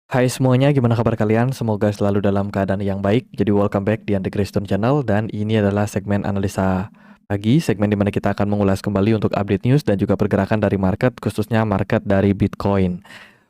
Hai semuanya, gimana kabar kalian? Semoga selalu dalam keadaan yang baik. Jadi welcome back di The Grayston Channel dan ini adalah segmen analisa pagi, segmen di mana kita akan mengulas kembali untuk update news dan juga pergerakan dari market, khususnya market dari Bitcoin.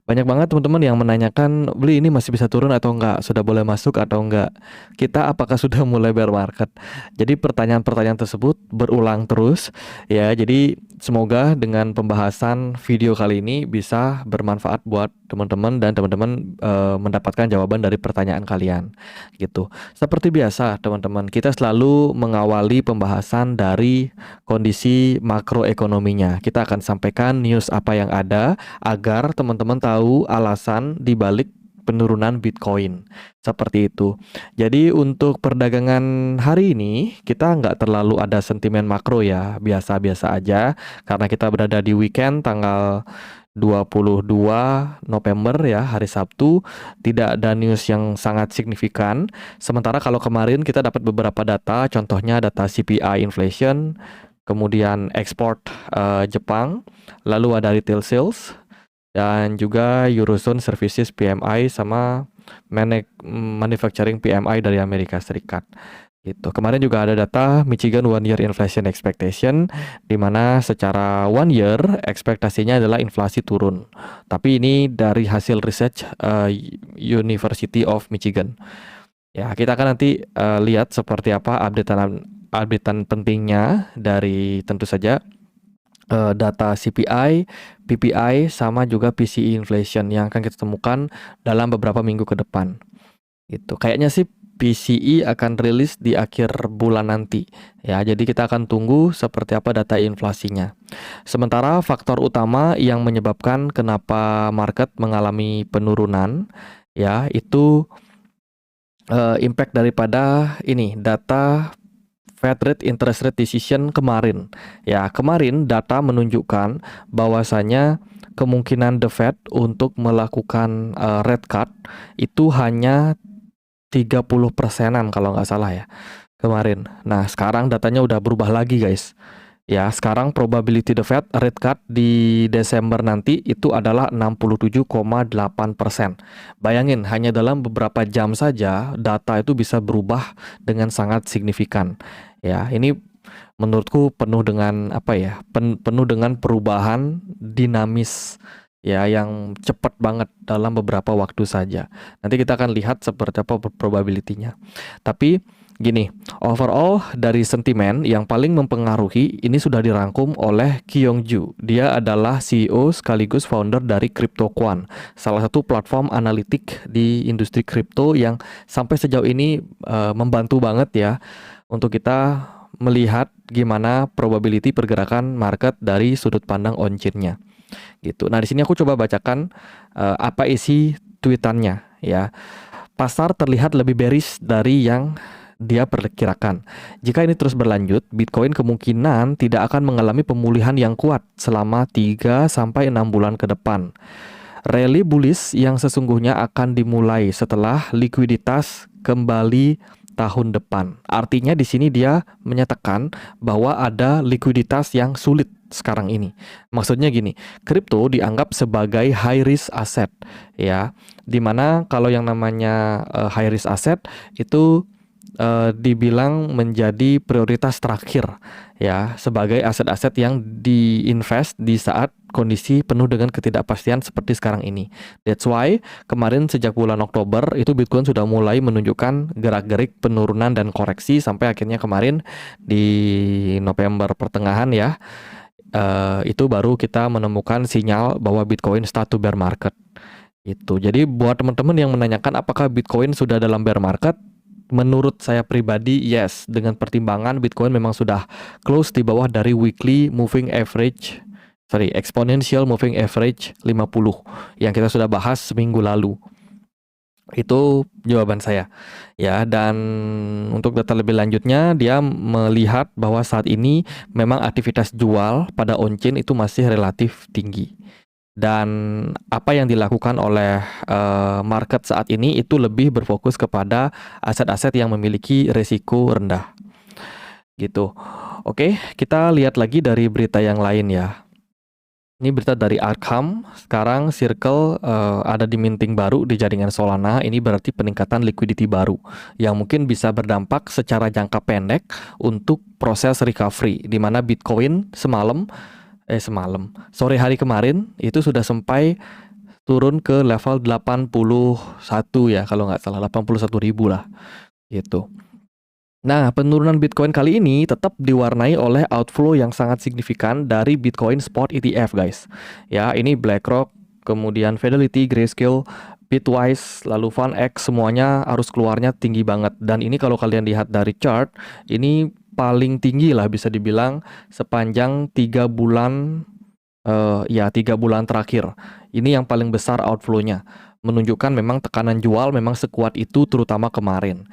Banyak banget teman-teman yang menanyakan, beli ini masih bisa turun atau enggak? Sudah boleh masuk atau enggak? Kita apakah sudah mulai bear market? Jadi pertanyaan-pertanyaan tersebut berulang terus ya. Jadi semoga dengan pembahasan video kali ini bisa bermanfaat buat teman-teman dan teman-teman mendapatkan jawaban dari pertanyaan kalian gitu. Seperti biasa teman-teman, kita selalu mengawali pembahasan dari kondisi makroekonominya. Kita akan sampaikan news apa yang ada agar teman-teman tahu alasan dibalik penurunan Bitcoin. Seperti itu. Jadi untuk perdagangan hari ini kita nggak terlalu ada sentimen makro ya, biasa-biasa aja karena kita berada di weekend tanggal 22 November ya, hari Sabtu, tidak ada news yang sangat signifikan. Sementara kalau kemarin kita dapat beberapa data, contohnya data CPI inflation, kemudian ekspor Jepang, lalu ada retail sales, dan juga Eurozone Services PMI sama Manufacturing PMI dari Amerika Serikat. Gitu. Kemarin juga ada data Michigan One Year Inflation Expectation, di mana secara one year ekspektasinya adalah inflasi turun. Tapi ini dari hasil research University of Michigan. Ya, kita akan nanti lihat seperti apa updatean pentingnya dari tentu saja data CPI, PPI, sama juga PCE inflation yang akan kita temukan dalam beberapa minggu ke depan. Gitu. Kayaknya sih PCE akan rilis di akhir bulan nanti. Ya, jadi kita akan tunggu seperti apa data inflasinya. Sementara faktor utama yang menyebabkan kenapa market mengalami penurunan, ya, itu impact daripada ini data Fed rate interest rate decision kemarin. Ya, kemarin data menunjukkan bahwasanya kemungkinan the Fed untuk melakukan rate cut itu hanya 30%-an kalau nggak salah ya kemarin. Nah, sekarang datanya udah berubah lagi guys. Ya, sekarang probability the Fed rate cut di Desember nanti itu adalah 67,8%. Bayangin, hanya dalam beberapa jam saja data itu bisa berubah dengan sangat signifikan. Ya, ini menurutku penuh dengan apa ya? Penuh dengan perubahan dinamis ya yang cepat banget dalam beberapa waktu saja. Nanti kita akan lihat seperti apa probability-nya. Tapi gini, overall dari sentimen yang paling mempengaruhi ini sudah dirangkum oleh Kyung-Ju. Dia adalah CEO sekaligus founder dari CryptoQuant, salah satu platform analitik di industri kripto yang sampai sejauh ini membantu banget ya untuk kita melihat gimana probability pergerakan market dari sudut pandang on-chain-nya. Gitu. Nah, di sini aku coba bacakan apa isi tweetannya ya. Pasar terlihat lebih bearish dari yang dia perkirakan. Jika ini terus berlanjut, Bitcoin kemungkinan tidak akan mengalami pemulihan yang kuat selama 3-6 bulan ke depan. Rally bullish yang sesungguhnya akan dimulai setelah likuiditas kembali tahun depan. Artinya di sini dia menyatakan bahwa ada likuiditas yang sulit sekarang ini. Maksudnya gini, kripto dianggap sebagai high risk asset ya. Dimana kalau yang namanya high risk asset itu dibilang menjadi prioritas terakhir ya sebagai aset-aset yang diinvest di saat kondisi penuh dengan ketidakpastian seperti sekarang ini. That's why kemarin sejak bulan Oktober itu Bitcoin sudah mulai menunjukkan gerak-gerik penurunan dan koreksi sampai akhirnya kemarin di November pertengahan ya itu baru kita menemukan sinyal bahwa Bitcoin start to bear market. Itu. Jadi buat teman-teman yang menanyakan apakah Bitcoin sudah dalam bear market, menurut saya pribadi, yes. Dengan pertimbangan Bitcoin memang sudah close di bawah dari exponential moving average 50 yang kita sudah bahas seminggu lalu. Itu jawaban saya. Ya, dan untuk data lebih lanjutnya, dia melihat bahwa saat ini memang aktivitas jual pada on-chain itu masih relatif tinggi. Dan apa yang dilakukan oleh market saat ini itu lebih berfokus kepada aset-aset yang memiliki risiko rendah. Gitu. Oke, kita lihat lagi dari berita yang lain ya. Ini berita dari Arkham. Sekarang Circle ada di minting baru di jaringan Solana. Ini berarti peningkatan liquidity baru yang mungkin bisa berdampak secara jangka pendek untuk proses recovery, di mana Bitcoin sore hari kemarin itu sudah sampai turun ke level 81 ya, kalau nggak salah 81.000 lah gitu. Nah, penurunan Bitcoin kali ini tetap diwarnai oleh outflow yang sangat signifikan dari Bitcoin Spot ETF, guys. Ya, ini BlackRock, kemudian Fidelity, Grayscale, Bitwise, lalu FunX, semuanya arus keluarnya tinggi banget. Dan ini kalau kalian lihat dari chart, ini paling tinggi lah bisa dibilang sepanjang 3 bulan, 3 bulan terakhir. Ini yang paling besar outflow-nya, menunjukkan memang tekanan jual memang sekuat itu terutama kemarin.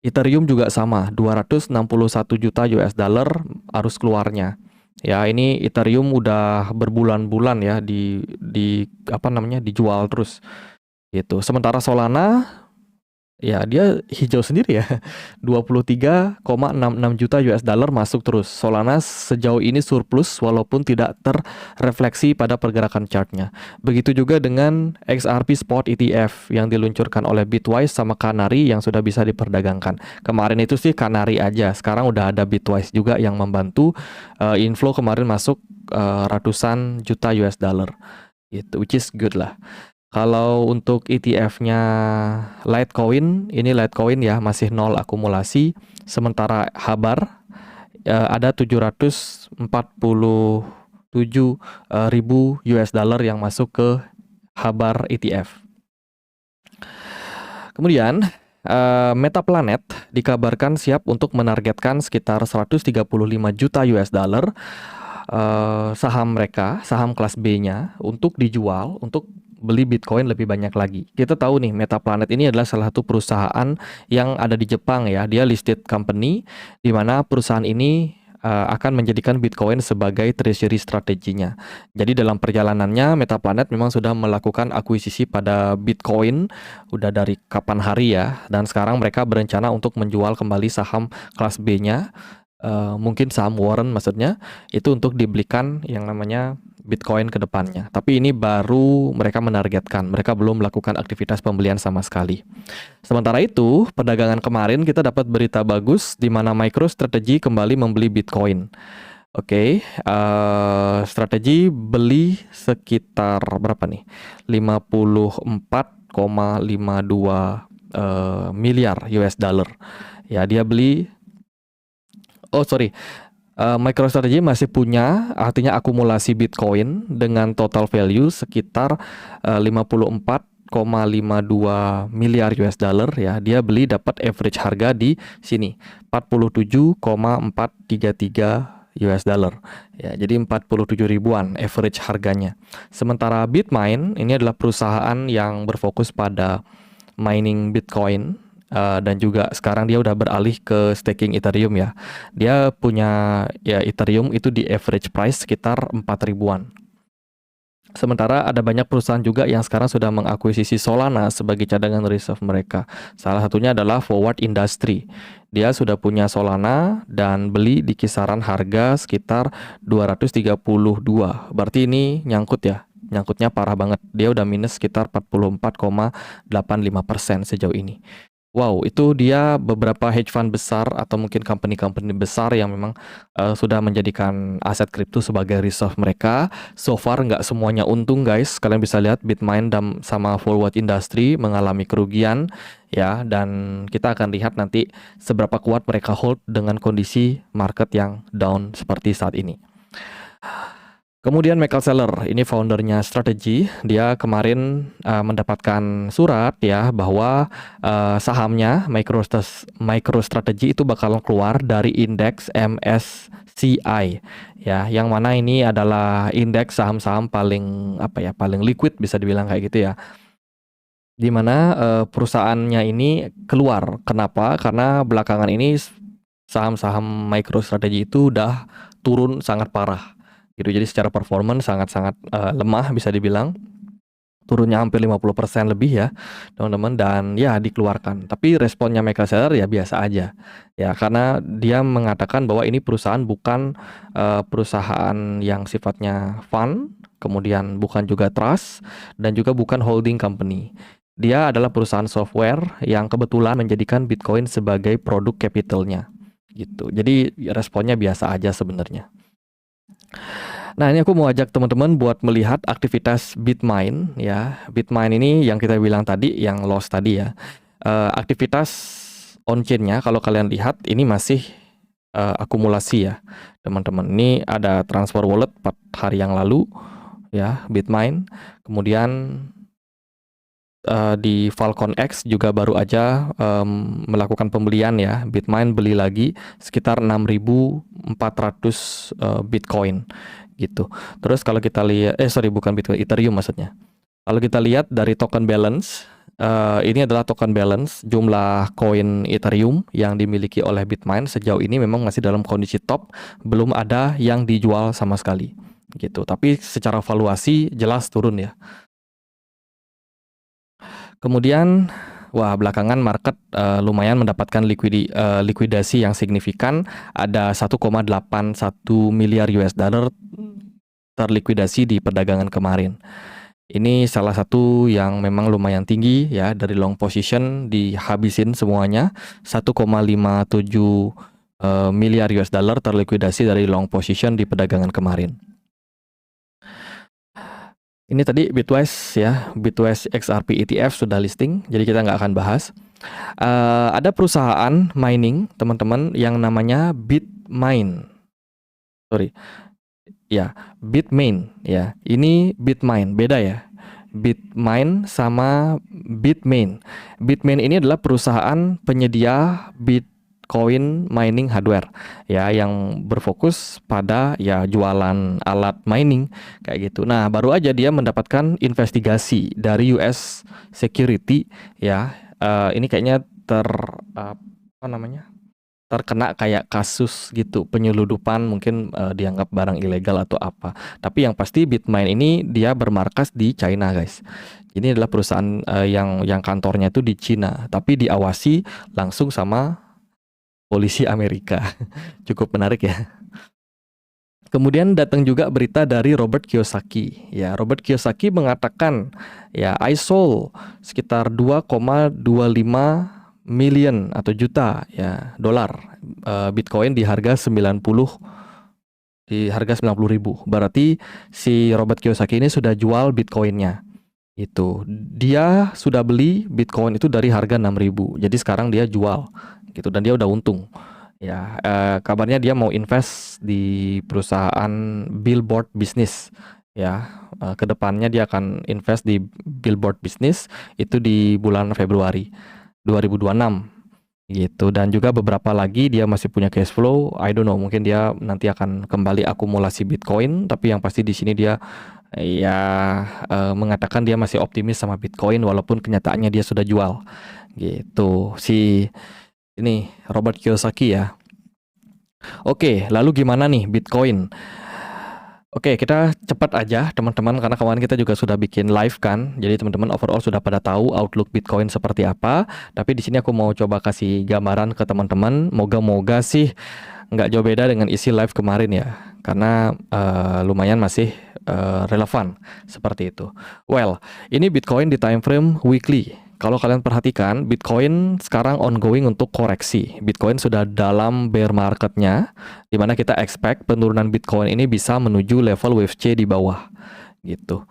Ethereum juga sama, 261 juta US dollar arus keluarnya. Ya, ini Ethereum udah berbulan-bulan ya dijual terus gitu. Sementara Solana ya dia hijau sendiri ya. 23,66 juta US dollar masuk terus. Solana sejauh ini surplus walaupun tidak terrefleksi pada pergerakan chartnya. Begitu juga dengan XRP Spot ETF yang diluncurkan oleh Bitwise sama Canary yang sudah bisa diperdagangkan. Kemarin itu sih Canary aja, sekarang udah ada Bitwise juga yang membantu. Inflow kemarin masuk ratusan juta US dollar gitu, which is good lah. Kalau untuk ETF-nya Litecoin, ini Litecoin ya masih nol akumulasi. Sementara Habar ada 747 ribu US dollar yang masuk ke Habar ETF. Kemudian Metaplanet dikabarkan siap untuk menargetkan sekitar 135 juta US dollar saham mereka, saham kelas B-nya untuk dijual untuk beli Bitcoin lebih banyak lagi. Kita tahu nih Metaplanet ini adalah salah satu perusahaan yang ada di Jepang ya. Dia listed company di mana perusahaan ini akan menjadikan Bitcoin sebagai treasury strateginya. Jadi dalam perjalanannya Metaplanet memang sudah melakukan akuisisi pada Bitcoin udah dari kapan hari ya, dan sekarang mereka berencana untuk menjual kembali saham kelas B-nya. Mungkin saham Warren maksudnya, itu untuk dibelikan yang namanya Bitcoin ke depannya. Tapi ini baru mereka menargetkan, mereka belum melakukan aktivitas pembelian sama sekali. Sementara itu, perdagangan kemarin kita dapat berita bagus di mana MicroStrategy kembali membeli Bitcoin. Oke, strategi beli sekitar berapa nih? 54,52 miliar US dollar. Ya, dia beli. MicroStrategy masih punya, artinya akumulasi Bitcoin dengan total value sekitar 54,52 miliar US dollar ya. Dia beli dapat average harga di sini 47,433 US dollar. Ya, jadi 47 ribuan average harganya. Sementara Bitmain ini adalah perusahaan yang berfokus pada mining Bitcoin. Dan juga sekarang dia udah beralih ke staking Ethereum ya. Dia punya ya Ethereum itu di average price sekitar 4 ribuan. Sementara ada banyak perusahaan juga yang sekarang sudah mengakuisisi Solana sebagai cadangan reserve mereka. Salah satunya adalah Forward Industry. Dia sudah punya Solana dan beli di kisaran harga sekitar 232. Berarti ini nyangkut ya. Nyangkutnya parah banget. Dia udah minus sekitar 44,85% sejauh ini. Wow, itu dia beberapa hedge fund besar atau mungkin company-company besar yang memang sudah menjadikan aset kripto sebagai reserve mereka. So far nggak semuanya untung guys. Kalian bisa lihat Bitmain dan sama Forward Industry mengalami kerugian ya. Dan kita akan lihat nanti seberapa kuat mereka hold dengan kondisi market yang down seperti saat ini. Kemudian Michael Saylor, ini foundernya Strategy, dia kemarin mendapatkan surat ya bahwa sahamnya MicroStrategy itu bakal keluar dari indeks MSCI ya, yang mana ini adalah indeks saham-saham paling liquid bisa dibilang kayak gitu ya. Di mana perusahaannya ini keluar. Kenapa? Karena belakangan ini saham-saham MicroStrategy itu udah turun sangat parah. Gitu. Jadi secara performance sangat-sangat lemah bisa dibilang, turunnya hampir 50% lebih ya teman-teman, dan ya dikeluarkan. Tapi responnya Michael Saylor ya biasa aja ya, karena dia mengatakan bahwa ini perusahaan bukan perusahaan yang sifatnya fund, kemudian bukan juga trust, dan juga bukan holding company. Dia adalah perusahaan software yang kebetulan menjadikan Bitcoin sebagai produk capitalnya gitu. Jadi responnya biasa aja sebenarnya. Nah, ini aku mau ajak teman-teman buat melihat aktivitas Bitmain ya. Bitmain ini yang kita bilang tadi, yang loss tadi ya. Aktivitas on-chain-nya kalau kalian lihat ini masih akumulasi ya, teman-teman. Ini ada transfer wallet 4 hari yang lalu ya, Bitmain. Kemudian di Falcon X juga baru aja melakukan pembelian ya. Bitmain beli lagi sekitar 6.400 Bitcoin gitu. Terus kalau kita lihat, bukan Bitcoin, Ethereum maksudnya. Kalau kita lihat dari token balance, ini adalah token balance jumlah koin Ethereum yang dimiliki oleh Bitmain sejauh ini memang masih dalam kondisi top, belum ada yang dijual sama sekali gitu. Tapi secara valuasi jelas turun ya. Kemudian, belakangan market lumayan mendapatkan likuidasi yang signifikan. Ada 1,81 miliar US dollar terlikuidasi di perdagangan kemarin. Ini salah satu yang memang lumayan tinggi ya, dari long position dihabisin semuanya. 1,57 miliar US dollar terlikuidasi dari long position di perdagangan kemarin. Ini tadi Bitwise ya, Bitwise XRP ETF sudah listing, jadi kita nggak akan bahas. Ada perusahaan mining teman-teman yang namanya Bitmain. Bitmain ya. Ini Bitmain, beda ya. Bitmain sama Bitmain. Bitmain ini adalah perusahaan penyedia Bitcoin mining hardware ya, yang berfokus pada ya jualan alat mining kayak gitu. Nah, baru aja dia mendapatkan investigasi dari US Security ya. Ini kayaknya terkena kayak kasus gitu, penyeludupan, mungkin dianggap barang ilegal atau apa. Tapi yang pasti Bitmain ini dia bermarkas di China, guys. Ini adalah perusahaan yang kantornya itu di China, tapi diawasi langsung sama polisi Amerika. Cukup menarik ya. Kemudian datang juga berita dari Robert Kiyosaki. Ya, Robert Kiyosaki mengatakan ya, I sold sekitar 2,25 million atau juta ya dolar Bitcoin di harga 90.000. Berarti si Robert Kiyosaki ini sudah jual Bitcoinnya. Itu dia sudah beli Bitcoin itu dari harga 6.000. Jadi sekarang dia jual gitu, dan dia udah untung. Ya, kabarnya dia mau invest di perusahaan Billboard Business ya. Kedepannya dia akan invest di Billboard Business itu di bulan Februari 2026 gitu, dan juga beberapa lagi dia masih punya cash flow. I don't know, mungkin dia nanti akan kembali akumulasi Bitcoin, tapi yang pasti di sini dia ya mengatakan dia masih optimis sama Bitcoin walaupun kenyataannya dia sudah jual gitu, si ini Robert Kiyosaki ya. Oke, lalu gimana nih Bitcoin? Oke, kita cepat aja teman-teman, karena kemarin kita juga sudah bikin live kan. Jadi teman-teman overall sudah pada tahu outlook Bitcoin seperti apa. Tapi di sini aku mau coba kasih gambaran ke teman-teman. Moga-moga sih nggak jauh beda dengan isi live kemarin ya. Karena lumayan masih relevan seperti itu. Well, ini Bitcoin di time frame weekly. Kalau kalian perhatikan, Bitcoin sekarang ongoing untuk koreksi. Bitcoin sudah dalam bear marketnya, di mana kita expect penurunan Bitcoin ini bisa menuju level wave C di bawah, gitu.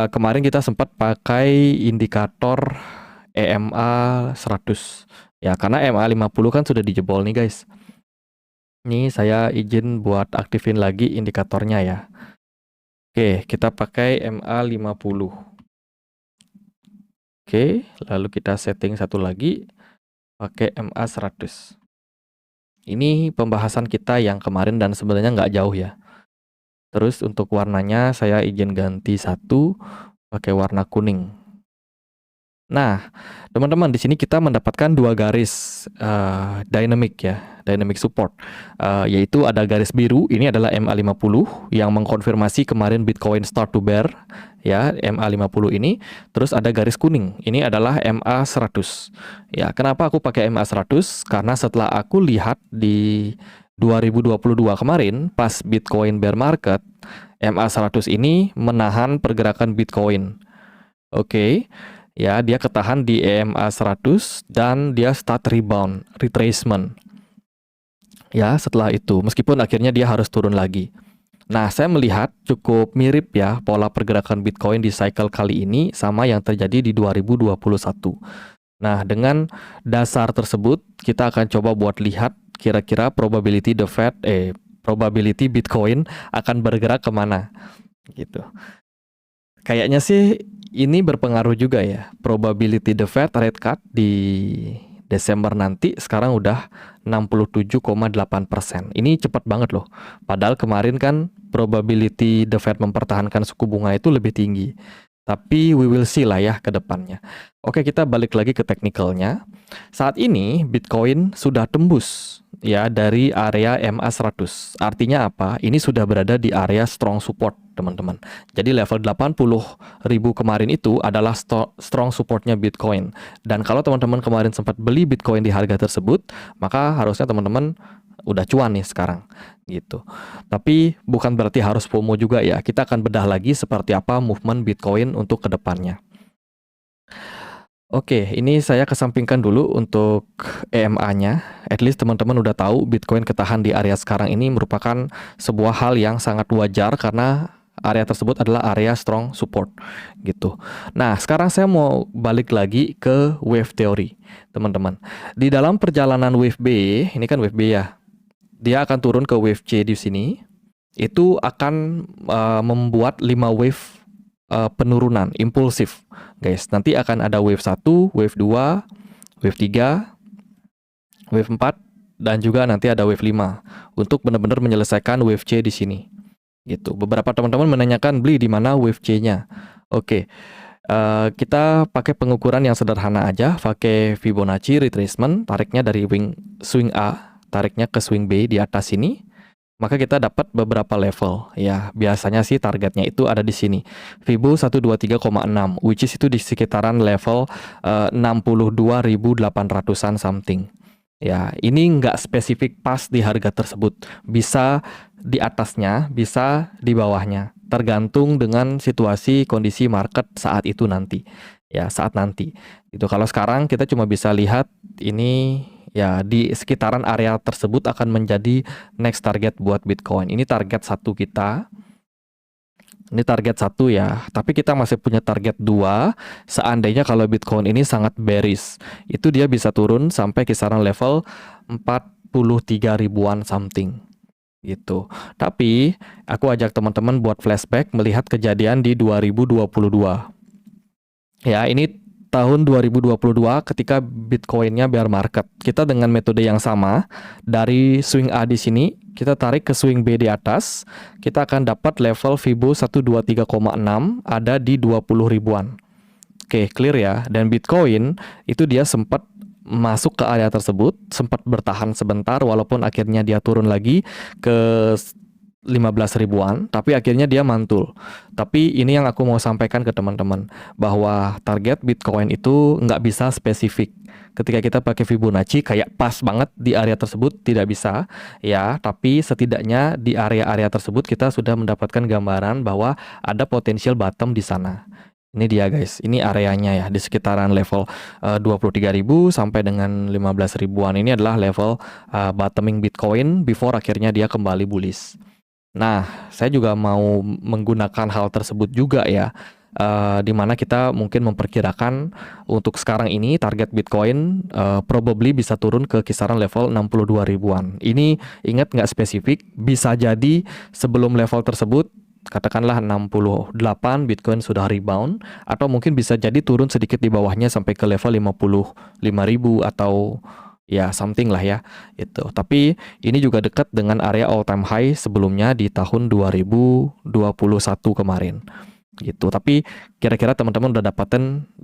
Kemarin kita sempat pakai indikator EMA 100, ya karena EMA 50 kan sudah dijebol nih guys. Ini saya izin buat aktifin lagi indikatornya ya. Oke, kita pakai EMA 50. Oke, lalu kita setting satu lagi, pakai MA 100. Ini pembahasan kita yang kemarin dan sebenarnya nggak jauh ya. Terus untuk warnanya saya izin ganti satu, pakai warna kuning. Nah, teman-teman, di sini kita mendapatkan dua garis dynamic ya, dynamic support, yaitu ada garis biru, ini adalah MA50 yang mengkonfirmasi kemarin Bitcoin start to bear ya, MA50 ini. Terus ada garis kuning, ini adalah MA100 ya. Kenapa aku pakai MA100? Karena setelah aku lihat di 2022 kemarin pas Bitcoin bear market, MA100 ini menahan pergerakan Bitcoin. Oke. Ya, dia ketahan di EMA 100 dan dia start rebound, retracement. Ya, setelah itu meskipun akhirnya dia harus turun lagi. Nah, saya melihat cukup mirip ya pola pergerakan Bitcoin di cycle kali ini sama yang terjadi di 2021. Nah, dengan dasar tersebut kita akan coba buat lihat kira-kira probability probability Bitcoin akan bergerak kemana gitu. Kayaknya sih ini berpengaruh juga ya. Probability the Fed rate cut di Desember nanti sekarang udah 67,8%. Ini cepat banget loh. Padahal kemarin kan probability the Fed mempertahankan suku bunga itu lebih tinggi. Tapi we will see lah ya ke depannya. Oke, kita balik lagi ke teknikalnya. Saat ini Bitcoin sudah tembus ya dari area MA100. Artinya apa? Ini sudah berada di area strong support, teman-teman. Jadi level 80.000 kemarin itu adalah strong supportnya Bitcoin. Dan kalau teman-teman kemarin sempat beli Bitcoin di harga tersebut, maka harusnya teman-teman udah cuan nih sekarang gitu. Tapi bukan berarti harus FOMO juga ya. Kita akan bedah lagi seperti apa movement Bitcoin untuk kedepannya. Oke, ini saya kesampingkan dulu untuk EMA-nya. At least teman-teman udah tahu Bitcoin ketahan di area sekarang ini merupakan sebuah hal yang sangat wajar karena area tersebut adalah area strong support gitu. Nah, sekarang saya mau balik lagi ke wave theory, teman-teman. Di dalam perjalanan wave B, ini kan wave B ya. Dia akan turun ke wave C di sini. Itu akan membuat 5 wave penurunan impulsif, guys. Nanti akan ada wave 1, wave 2, wave 3, wave 4, dan juga nanti ada wave 5 untuk benar-benar menyelesaikan wave C di sini. Gitu. Beberapa teman-teman menanyakan beli di mana wave C-nya. Oke. Kita pakai pengukuran yang sederhana aja, pakai Fibonacci retracement, tariknya dari swing A, tariknya ke swing B di atas sini, maka kita dapat beberapa level. Ya, biasanya sih targetnya itu ada di sini. Fibo 123,6, which is itu di sekitaran level 62.800-an something. Ya, ini nggak spesifik pas di harga tersebut. Bisa di atasnya, bisa di bawahnya. Tergantung dengan situasi kondisi market saat itu nanti. Ya, saat nanti. Itu kalau sekarang kita cuma bisa lihat ini ya di sekitaran area tersebut akan menjadi next target buat Bitcoin. Ini target 1 kita. Ini target 1 ya, tapi kita masih punya target 2. Seandainya kalau Bitcoin ini sangat bearish, itu dia bisa turun sampai kisaran level 43 ribuan something gitu. Tapi aku ajak teman-teman buat flashback melihat kejadian di 2022. Ya, ini tahun 2022 ketika Bitcoinnya bear market. Kita dengan metode yang sama, dari swing A di sini, kita tarik ke swing B di atas, kita akan dapat level Fibo 123,6 ada di 20 ribuan. Oke, clear ya. Dan Bitcoin itu dia sempat masuk ke area tersebut, sempat bertahan sebentar walaupun akhirnya dia turun lagi ke 15 ribuan, tapi akhirnya dia mantul. Tapi ini yang aku mau sampaikan ke teman-teman, bahwa target Bitcoin itu nggak bisa spesifik. Ketika kita pakai Fibonacci kayak pas banget di area tersebut tidak bisa, ya. Tapi setidaknya di area-area tersebut kita sudah mendapatkan gambaran bahwa ada potensial bottom di sana. Ini dia guys, ini areanya ya, di sekitaran level 23.000 sampai dengan 15 ribuan. Ini adalah level bottoming Bitcoin before akhirnya dia kembali bullish. Nah, saya juga mau menggunakan hal tersebut juga ya, di mana kita mungkin memperkirakan untuk sekarang ini target Bitcoin probably bisa turun ke kisaran level 62 ribuan. Ini ingat nggak spesifik, bisa jadi sebelum level tersebut, katakanlah 68 Bitcoin sudah rebound, atau mungkin bisa jadi turun sedikit di bawahnya sampai ke level 55.000 atau ya something lah ya itu. Tapi ini juga dekat dengan area all time high sebelumnya di tahun 2021 kemarin gitu. Tapi kira-kira teman-teman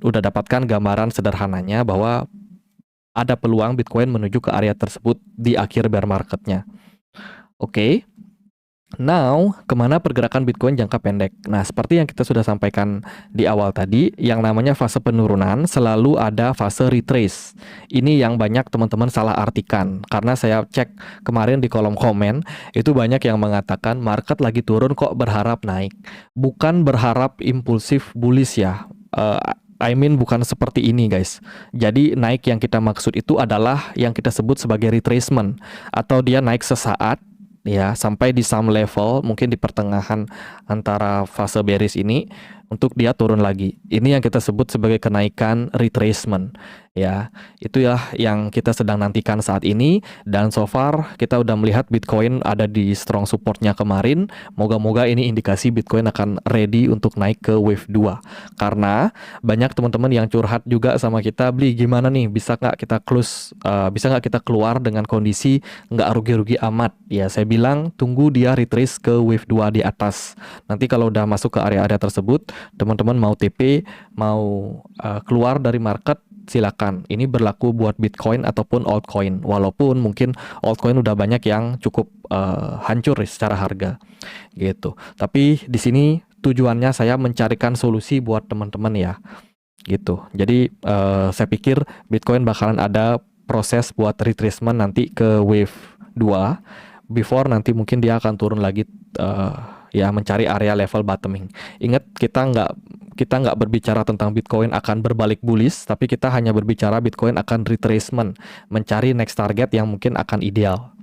udah dapatkan gambaran sederhananya bahwa ada peluang Bitcoin menuju ke area tersebut di akhir bear marketnya. Oke. Now, kemana pergerakan Bitcoin jangka pendek? Nah, seperti yang kita sudah sampaikan di awal tadi, yang namanya fase penurunan selalu ada fase retrace. Ini yang banyak teman-teman salah artikan, karena saya cek kemarin di kolom komen, itu banyak yang mengatakan market lagi turun kok berharap naik. Bukan berharap impulsif bullish ya. I mean bukan seperti ini guys. Jadi naik yang kita maksud itu adalah yang kita sebut sebagai retracement, atau dia naik sesaat ya sampai di some level mungkin di pertengahan antara fase bearish ini untuk dia turun lagi. Ini yang kita sebut sebagai kenaikan retracement ya. Itu ya yang kita sedang nantikan saat ini, dan so far kita udah melihat Bitcoin ada di strong supportnya kemarin. Moga-moga ini indikasi Bitcoin akan ready untuk naik ke wave 2. Karena banyak teman-teman yang curhat juga sama kita, beli gimana nih, bisa nggak kita close, bisa nggak kita keluar dengan kondisi nggak rugi-rugi amat. Ya saya bilang tunggu dia retrace ke wave 2 di atas. Nanti kalau udah masuk ke area-area tersebut, teman-teman mau TP, mau keluar dari market, silakan. Ini berlaku buat Bitcoin ataupun altcoin. Walaupun mungkin altcoin udah banyak yang cukup hancur secara harga gitu. Tapi di sini tujuannya saya mencarikan solusi buat teman-teman ya gitu. Jadi saya pikir Bitcoin bakalan ada proses buat retracement nanti ke wave 2 before nanti mungkin dia akan turun lagi, ya mencari area level bottoming. Ingat, kita nggak berbicara tentang Bitcoin akan berbalik bullish, tapi kita hanya berbicara Bitcoin akan retracement, mencari next target yang mungkin akan ideal.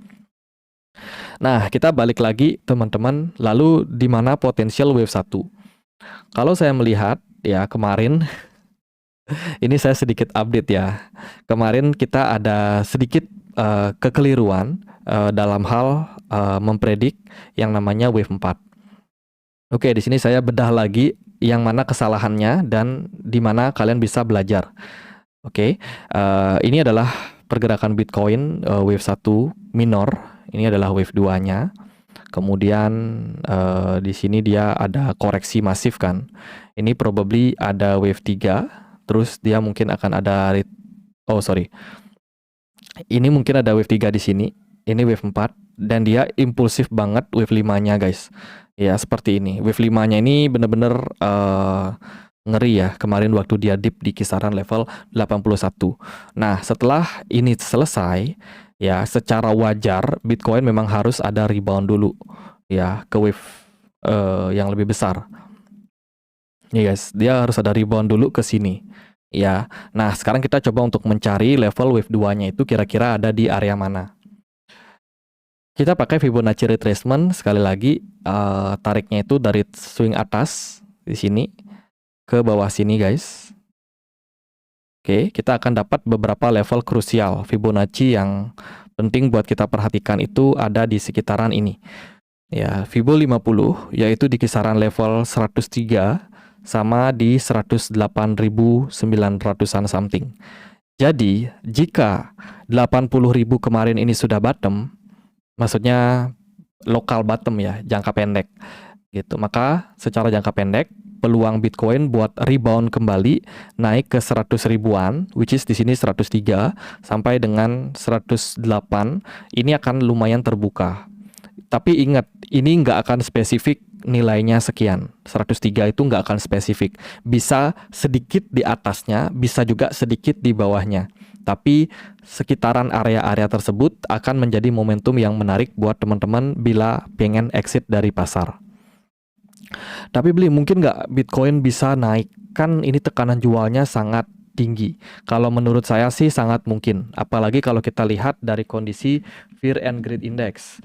Nah, kita balik lagi teman-teman, lalu di mana potensial wave 1? Kalau saya melihat ya kemarin ini saya sedikit update ya. Kemarin kita ada sedikit kekeliruan dalam hal mempredik yang namanya wave 4. Oke, di sini saya bedah lagi yang mana kesalahannya dan di mana kalian bisa belajar. Oke, ini adalah pergerakan Bitcoin wave 1 minor. Ini adalah wave 2-nya. Kemudian di sini dia ada koreksi masif kan. Ini probably ada wave 3, terus dia mungkin akan ada Ini mungkin ada wave 3 di sini. Ini wave 4 dan dia impulsif banget wave 5-nya guys. Ya, seperti ini. Wave 5-nya ini bener-bener ngeri ya. Kemarin waktu dia dip di kisaran level 81. Nah, setelah ini selesai, ya secara wajar Bitcoin memang harus ada rebound dulu ya ke wave yang lebih besar. Ya guys, dia harus ada rebound dulu ke sini. Ya. Nah, sekarang kita coba untuk mencari level wave 2-nya itu kira-kira ada di area mana. Kita pakai Fibonacci retracement sekali lagi, tariknya itu dari swing atas di sini ke bawah sini guys. Oke, kita akan dapat beberapa level krusial Fibonacci yang penting buat kita perhatikan itu ada di sekitaran ini. Ya, Fibo 50 yaitu di kisaran level 103 sama di 108.900-an something. Jadi, jika 80.000 kemarin ini sudah bottom, maksudnya lokal bottom ya, jangka pendek gitu. Maka secara jangka pendek peluang Bitcoin buat rebound kembali naik ke 100 ribuan, which is di sini 103 sampai dengan 108, ini akan lumayan terbuka. Tapi ingat, ini nggak akan spesifik nilainya sekian. 103 itu nggak akan spesifik. Bisa sedikit di atasnya, bisa juga sedikit di bawahnya. Tapi sekitaran area-area tersebut akan menjadi momentum yang menarik buat teman-teman bila pengen exit dari pasar. Tapi beli mungkin nggak Bitcoin bisa naik? Kan ini tekanan jualnya sangat tinggi. Kalau menurut saya sih sangat mungkin. Apalagi kalau kita lihat dari kondisi Fear and Greed Index.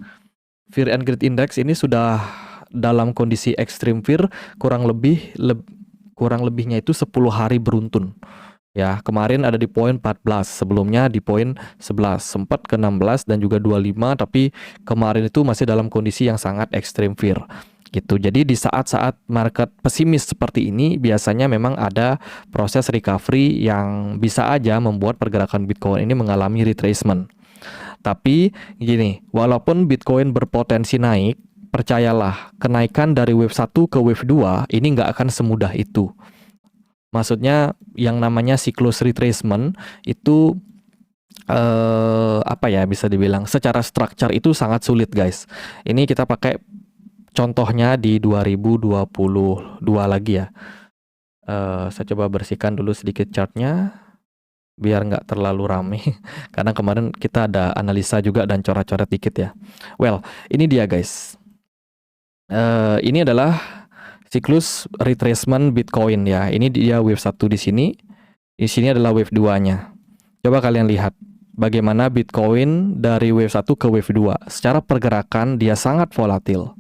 Fear and Greed Index ini sudah dalam kondisi extreme fear kurang lebihnya itu 10 hari beruntun. Ya, kemarin ada di poin 14, sebelumnya di poin 11, sempat ke 16 dan juga 25, tapi kemarin itu masih dalam kondisi yang sangat extreme fear. Gitu. Jadi di saat-saat market pesimis seperti ini biasanya memang ada proses recovery yang bisa aja membuat pergerakan Bitcoin ini mengalami retracement. Tapi gini, walaupun Bitcoin berpotensi naik, percayalah, kenaikan dari wave 1 ke wave 2 ini nggak akan semudah itu. Maksudnya yang namanya siklus retracement itu bisa dibilang secara structure itu sangat sulit guys. Ini kita pakai contohnya di 2022 lagi ya. Saya coba bersihkan dulu sedikit chartnya biar nggak terlalu rame karena kemarin kita ada analisa juga dan coret-coret dikit ya. Well, ini dia guys. Ini adalah siklus retracement Bitcoin ya. Ini dia wave 1 di sini. Di sini adalah wave 2-nya. Coba kalian lihat bagaimana Bitcoin dari wave 1 ke wave 2. Secara pergerakan dia sangat volatil.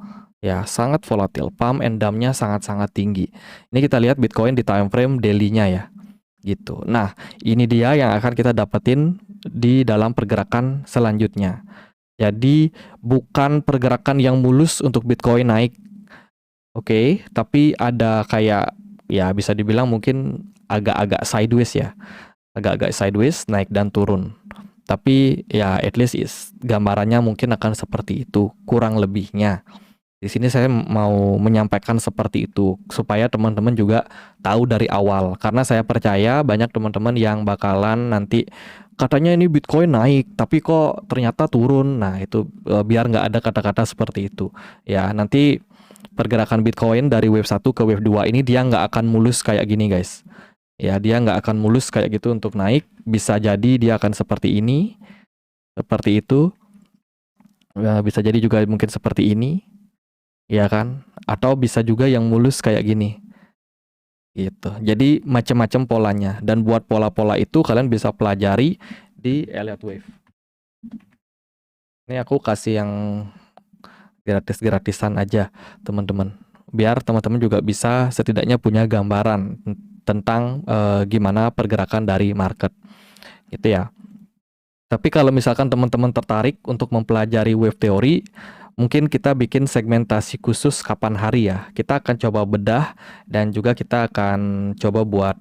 Ya, sangat volatil. Pump and dump-nya sangat-sangat tinggi. Ini kita lihat Bitcoin di time frame daily-nya ya. Gitu. Nah, ini dia yang akan kita dapetin di dalam pergerakan selanjutnya. Jadi bukan pergerakan yang mulus untuk Bitcoin naik. Oke, tapi ada kayak ya bisa dibilang mungkin agak-agak sideways ya. Agak-agak sideways naik dan turun. Tapi ya at least gambarannya mungkin akan seperti itu, kurang lebihnya. Di sini saya mau menyampaikan seperti itu supaya teman-teman juga tahu dari awal, karena saya percaya banyak teman-teman yang bakalan nanti katanya ini Bitcoin naik tapi kok ternyata turun. Nah itu biar nggak ada kata-kata seperti itu ya. Nanti pergerakan Bitcoin dari wave 1 ke wave 2 ini dia nggak akan mulus kayak gini guys ya. Dia nggak akan mulus kayak gitu untuk naik. Bisa jadi dia akan seperti ini, seperti itu ya, bisa jadi juga mungkin seperti ini ya kan, atau bisa juga yang mulus kayak gini gitu. Jadi macam-macam polanya, dan buat pola-pola itu kalian bisa pelajari di Elliott Wave. Ini aku kasih yang gratis-gratisan aja teman-teman, biar teman-teman juga bisa setidaknya punya gambaran tentang gimana pergerakan dari market gitu ya. Tapi kalau misalkan teman-teman tertarik untuk mempelajari wave theory, mungkin kita bikin segmentasi khusus kapan hari ya. Kita akan coba bedah dan juga kita akan coba buat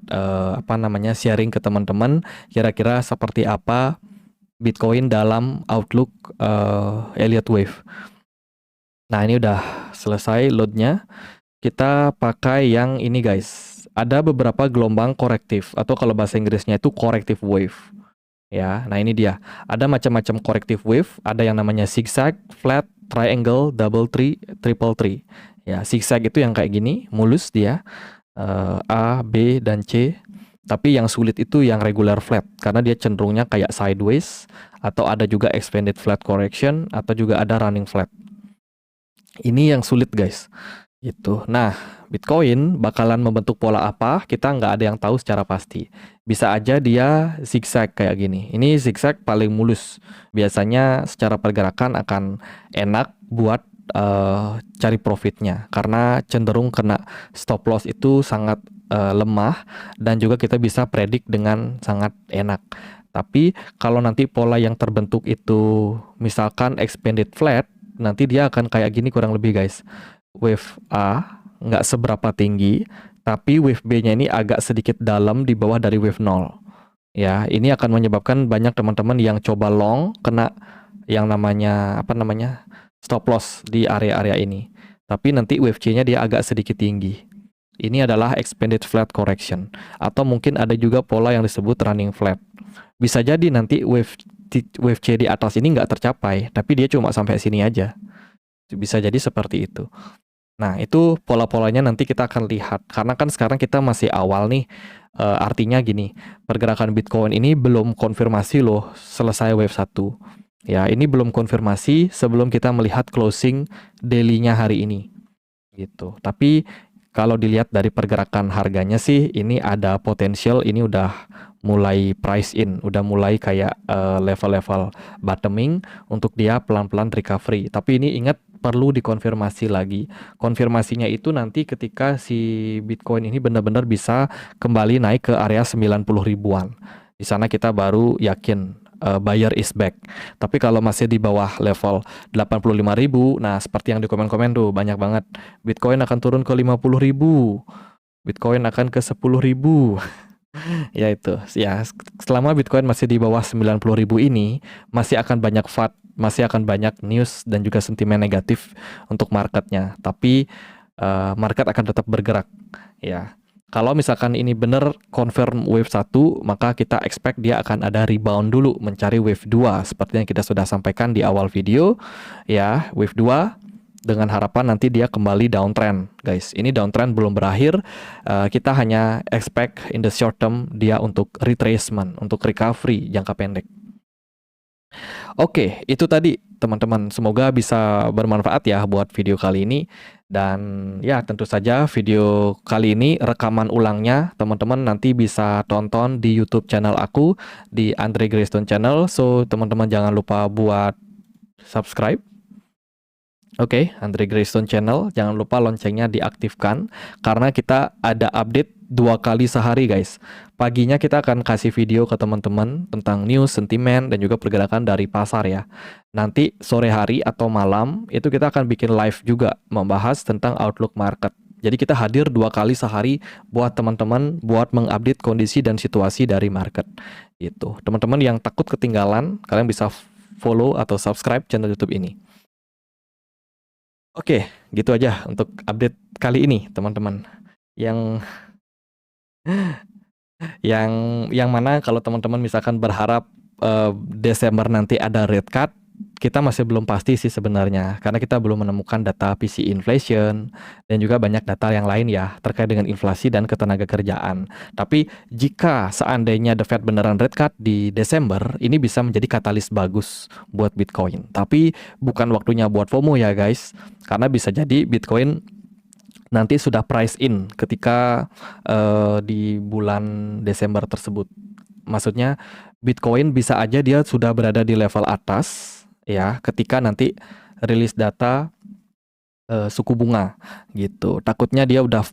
sharing ke teman-teman kira-kira seperti apa Bitcoin dalam outlook Elliott Wave. Nah ini udah selesai loadnya. Kita pakai yang ini guys. Ada beberapa gelombang korektif atau kalau bahasa Inggrisnya itu corrective wave. Ya, nah ini dia. Ada macam-macam corrective wave. Ada yang namanya zigzag, flat, triangle, double tree, triple tree. Ya, zigzag itu yang kayak gini, mulus dia, A, B, dan C. Tapi yang sulit itu yang regular flat, karena dia cenderungnya kayak sideways, atau ada juga expanded flat correction, atau juga ada running flat. Ini yang sulit guys. Gitu. Nah, Bitcoin bakalan membentuk pola apa? Kita nggak ada yang tahu secara pasti. Bisa aja dia zigzag kayak gini. Ini zigzag paling mulus. Biasanya secara pergerakan akan enak buat cari profitnya, karena cenderung kena stop loss itu sangat lemah, dan juga kita bisa predik dengan sangat enak. Tapi kalau nanti pola yang terbentuk itu misalkan expanded flat, nanti dia akan kayak gini kurang lebih guys. Wave A nggak seberapa tinggi, tapi wave B-nya ini agak sedikit dalam di bawah dari wave 0. Ya, ini akan menyebabkan banyak teman-teman yang coba long kena yang namanya stop loss di area-area ini. Tapi nanti wave C-nya dia agak sedikit tinggi. Ini adalah expanded flat correction, atau mungkin ada juga pola yang disebut running flat. Bisa jadi nanti wave C di atas ini nggak tercapai, tapi dia cuma sampai sini aja. Bisa jadi seperti itu. Nah, itu pola-polanya nanti kita akan lihat. Karena kan sekarang kita masih awal nih. Artinya gini, pergerakan Bitcoin ini belum konfirmasi loh selesai wave 1. Ya, ini belum konfirmasi sebelum kita melihat closing daily-nya hari ini. Gitu. Tapi kalau dilihat dari pergerakan harganya sih, ini ada potensial, ini udah mulai price in, udah mulai kayak level-level bottoming untuk dia pelan-pelan recovery. Tapi ini ingat, perlu dikonfirmasi lagi. Konfirmasinya itu nanti ketika si Bitcoin ini benar-benar bisa kembali naik ke area 90 ribuan. Di sana kita baru yakin buyer is back. Tapi kalau masih di bawah level 85 ribu, nah seperti yang di komen-komen tuh banyak banget, Bitcoin akan turun ke 50 ribu, Bitcoin akan ke 10 ribu. Ya itu, ya selama Bitcoin masih di bawah 90 ribu ini, masih akan banyak FUD, masih akan banyak news dan juga sentimen negatif untuk marketnya. Tapi market akan tetap bergerak. Ya, kalau misalkan ini benar confirm wave 1, maka kita expect dia akan ada rebound dulu mencari wave 2 seperti yang kita sudah sampaikan di awal video. Ya, wave 2 dengan harapan nanti dia kembali downtrend, guys. Ini downtrend belum berakhir, kita hanya expect in the short term dia untuk retracement, untuk recovery jangka pendek. Oke, itu tadi teman-teman. Semoga bisa bermanfaat ya buat video kali ini. Dan ya tentu saja video kali ini rekaman ulangnya teman-teman nanti bisa tonton di YouTube channel aku di Andre Greystone Channel. So teman-teman jangan lupa buat subscribe. Oke, Andre Greystone Channel, jangan lupa loncengnya diaktifkan karena kita ada update 2 kali sehari guys. Paginya kita akan kasih video ke teman-teman tentang news, sentimen, dan juga pergerakan dari pasar ya. Nanti sore hari atau malam itu kita akan bikin live juga membahas tentang outlook market. Jadi kita hadir 2 kali sehari buat teman-teman buat mengupdate kondisi dan situasi dari market. Itu. Teman-teman yang takut ketinggalan, kalian bisa follow atau subscribe channel YouTube ini. Oke, gitu aja untuk update kali ini, teman-teman. Yang yang mana kalau teman-teman misalkan berharap Desember nanti ada rate cut, kita masih belum pasti sih sebenarnya, karena kita belum menemukan data PCE inflation dan juga banyak data yang lain ya terkait dengan inflasi dan ketenaga kerjaan. Tapi jika seandainya The Fed beneran rate cut di Desember, ini bisa menjadi katalis bagus buat Bitcoin. Tapi bukan waktunya buat FOMO ya guys, karena bisa jadi Bitcoin nanti sudah price in ketika di bulan Desember tersebut. Maksudnya Bitcoin bisa aja dia sudah berada di level atas ya ketika nanti rilis data suku bunga gitu. Takutnya dia udah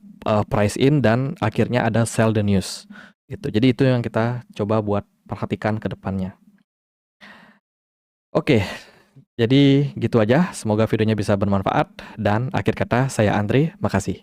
price in dan akhirnya ada sell the news gitu. Jadi itu yang kita coba buat perhatikan ke depannya. Oke, jadi gitu aja. Semoga videonya bisa bermanfaat dan akhir kata saya Andre, makasih.